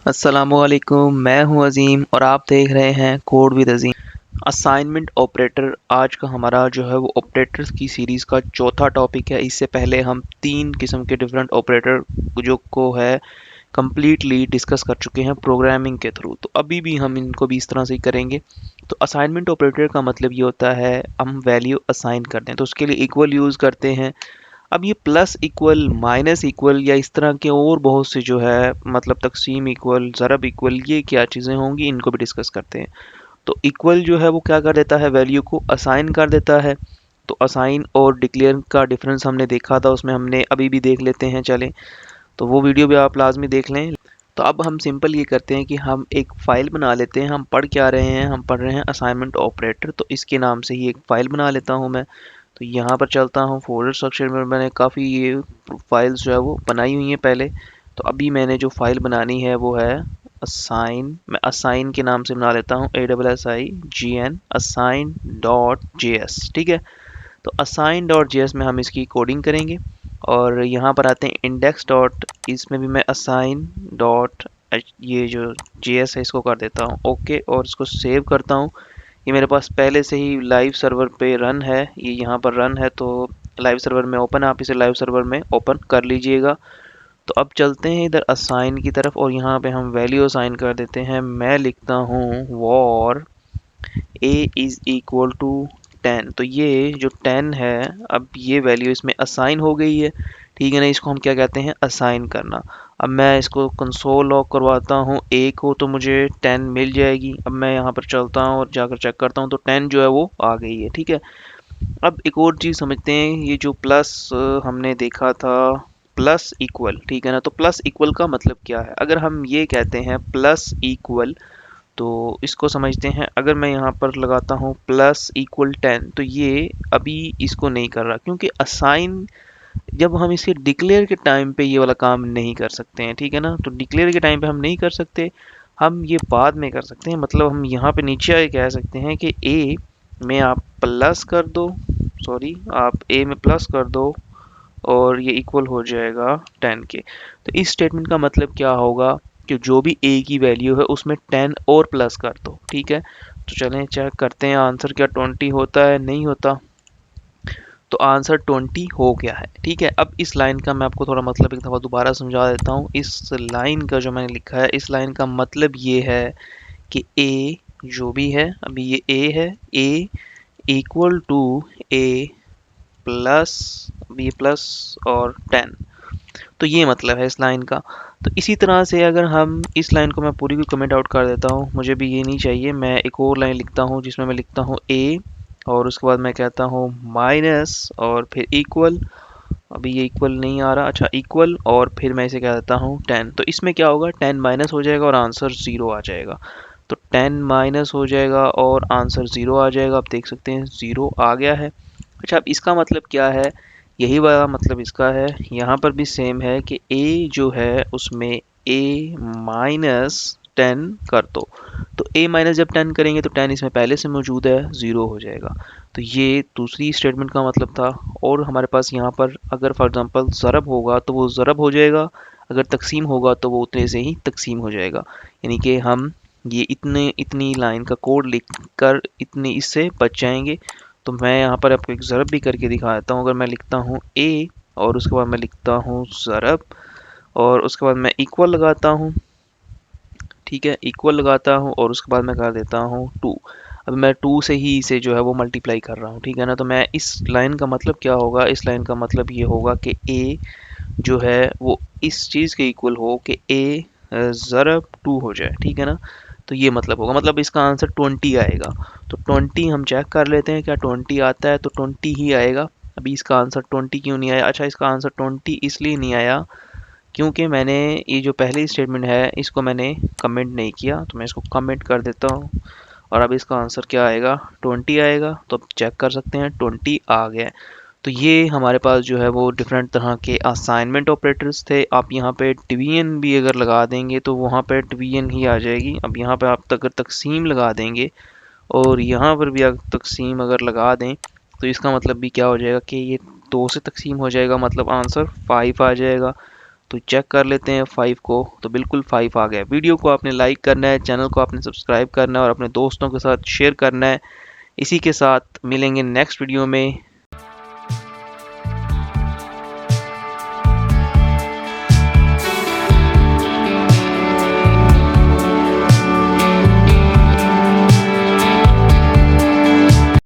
अस्सलामुअलैकुम, मैं हूं अज़ीम और आप देख रहे हैं code with Azeem. Assignment operator आज का हमारा जो है वो ऑपरेटर्स की सीरीज़ का चौथा टॉपिक है। इससे पहले हम तीन किस्म के डिफरेंट ऑपरेटर जो को है कंप्लीटली डिस्कस कर चुके हैं प्रोग्रामिंग के थ्रू। तो अभी भी हम इनको भी इस तरह से ही करेंगे। तो असाइनमेंट ऑपरेटर का मतलब ये होता है हम वैल्यू असाइन करते हैं, तो उसके लिए इक्वल यूज़ करते हैं। अब ये प्लस इक्वल, माइनस इक्वल या इस तरह के और बहुत से जो है मतलब तकसीम इक्वल, ज़रब इक्वल, ये क्या चीज़ें होंगी इनको भी डिस्कस करते हैं। तो इक्वल जो है वो क्या कर देता है, वैल्यू को असाइन कर देता है। तो असाइन और डिक्लेयर का डिफरेंस हमने देखा था, उसमें हमने अभी भी देख लेते हैं चलें। तो वो वीडियो भी आप लाजमी देख लें। तो अब हम सिंपल ये करते हैं कि हम एक फ़ाइल बना लेते हैं। हम पढ़ क्या रहे हैं, हम पढ़ रहे हैं असाइनमेंट ऑपरेटर, तो इसके नाम से ही एक फ़ाइल बना लेता हूँ मैं। तो यहाँ पर चलता हूँ फोल्डर स्ट्रक्चर में, मैंने काफ़ी ये फाइल्स जो है वो बनाई हुई हैं पहले। तो अभी मैंने जो फाइल बनानी है वो है असाइन। मैं असाइन के नाम से बना लेता हूँ, ASSIGN असाइन डॉट JS। ठीक है, तो असाइन डॉट JS में हम इसकी कोडिंग करेंगे। और यहाँ पर आते हैं इंडेक्स डॉट, इसमें भी मैं असाइन डॉट ये जो JS है इसको कर देता हूँ ओके, और इसको सेव करता हूँ। ये मेरे पास पहले से ही लाइव सर्वर पे रन है, ये यहाँ पर रन है, तो लाइव सर्वर में ओपन है, आप इसे लाइव सर्वर में ओपन कर लीजिएगा। तो अब चलते हैं इधर असाइन की तरफ और यहाँ पे हम वैल्यू असाइन कर देते हैं। मैं लिखता हूँ var a is equal to 10। तो ये जो 10 है, अब ये वैल्यू इसमें असाइन हो गई है। ठीक है ना, इसको हम क्या कहते हैं, असाइन करना। अब मैं इसको कंसोल लॉग करवाता हूँ a को, तो मुझे 10 मिल जाएगी। अब मैं यहाँ पर चलता हूँ और जाकर चेक करता हूँ, तो 10 जो है वो आ गई है। ठीक है, अब एक और चीज़ समझते हैं। ये जो प्लस हमने देखा था, प्लस इक्वल, ठीक है ना। तो प्लस इक्वल का मतलब क्या है, अगर हम ये कहते हैं प्लस इक्वल, तो इसको समझते हैं। अगर मैं यहाँ पर लगाता हूँ प्लस इक्वल 10, तो ये अभी इसको नहीं कर रहा, क्योंकि असाइन जब हम इसे डिक्लेयर के टाइम पे ये वाला काम नहीं कर सकते हैं। ठीक है ना, तो डिक्लेयर के टाइम पे हम नहीं कर सकते, हम ये बाद में कर सकते हैं। मतलब हम यहाँ पे नीचे आके कह सकते हैं कि ए में आप प्लस कर दो, सॉरी आप ए में प्लस कर दो और ये इक्वल हो जाएगा 10 के। तो इस स्टेटमेंट का मतलब क्या होगा कि जो भी a की वैल्यू है उसमें 10 और प्लस कर दो। ठीक है, तो चलें चेक करते हैं आंसर क्या 20 होता है, नहीं होता। तो आंसर 20 हो गया है। ठीक है, अब इस लाइन का मैं आपको थोड़ा मतलब एक दफ़ा दोबारा समझा देता हूँ। इस लाइन का जो मैंने लिखा है, इस लाइन का मतलब ये है कि a जो भी है, अभी ये a है, a equal to a plus, b plus और 10। तो ये मतलब है इस लाइन का। तो इसी तरह से अगर हम इस लाइन को, मैं पूरी की कमेंट आउट कर देता हूँ, मुझे भी ये नहीं चाहिए। मैं एक और लाइन लिखता हूँ जिसमें मैं लिखता हूँ a और उसके बाद मैं कहता हूँ माइनस और फिर इक्वल। अभी ये इक्वल नहीं आ रहा, अच्छा इक्वल, और फिर मैं इसे कह देता हूँ 10। तो इसमें क्या होगा, 10 माइनस हो जाएगा और आंसर 0 आ जाएगा। तो 10 माइनस हो जाएगा और आंसर 0 आ जाएगा। आप देख सकते हैं 0 आ गया है। अच्छा, अब इसका मतलब क्या है, यही वाला मतलब इसका है। यहाँ पर भी सेम है कि a जो है उसमें a माइनस 10 कर दो। तो a माइनस जब 10 करेंगे तो 10 इसमें पहले से मौजूद है, 0 हो जाएगा। तो ये दूसरी स्टेटमेंट का मतलब था। और हमारे पास यहाँ पर अगर फॉर एग्जांपल ज़रब होगा तो वो ज़रब हो जाएगा, अगर तकसीम होगा तो वो उतने से ही तकसीम हो जाएगा। यानी कि हम ये इतनी लाइन का कोड लिख कर इतने इससे बच जाएंगे। तो मैं यहाँ पर आपको एक ज़रब भी करके दिखा देता हूँ। अगर मैं लिखता हूँ a और उसके बाद मैं लिखता हूँ ज़रब और उसके बाद मैं इक्वल लगाता हूँ, ठीक है, इक्वल लगाता हूँ और उसके बाद मैं कर देता हूँ 2। अब मैं 2 से ही इसे जो है वो मल्टीप्लाई कर रहा हूँ। ठीक है ना, तो मैं इस लाइन का मतलब क्या होगा, इस लाइन का मतलब ये होगा कि a जो है वो इस चीज़ के इक्वल हो कि a ज़रब 2 हो जाए। ठीक है ना, तो ये मतलब होगा, मतलब इसका आंसर 20 आएगा। तो 20 हम चेक कर लेते हैं क्या 20 आता है, तो 20 ही आएगा। अभी इसका आंसर 20 क्यों नहीं आया, अच्छा इसका आंसर 20 इसलिए नहीं आया क्योंकि मैंने ये जो पहली स्टेटमेंट है इसको मैंने कमेंट नहीं किया। तो मैं इसको कमेंट कर देता हूँ और अब इसका आंसर क्या आएगा, 20 आएगा। तो अब चेक कर सकते हैं 20 आ गया है। तो ये हमारे पास जो है वो डिफरेंट तरह के असाइनमेंट ऑपरेटर्स थे। आप यहाँ पे डिवीजन भी अगर लगा देंगे तो वहाँ पे डिवीजन ही आ जाएगी। अब यहाँ पे आप अगर तकसीम लगा देंगे और यहाँ पर भी अगर तकसीम अगर लगा दें तो इसका मतलब भी क्या हो जाएगा कि ये 2 से तकसीम हो जाएगा, मतलब आंसर 5 आ जाएगा। तो चेक कर लेते हैं 5 को। तो बिल्कुल 5 आ गया। वीडियो को आपने लाइक करना है, चैनल को आपने सब्सक्राइब करना है और अपने दोस्तों के साथ शेयर करना है। इसी के साथ मिलेंगे नेक्स्ट वीडियो में।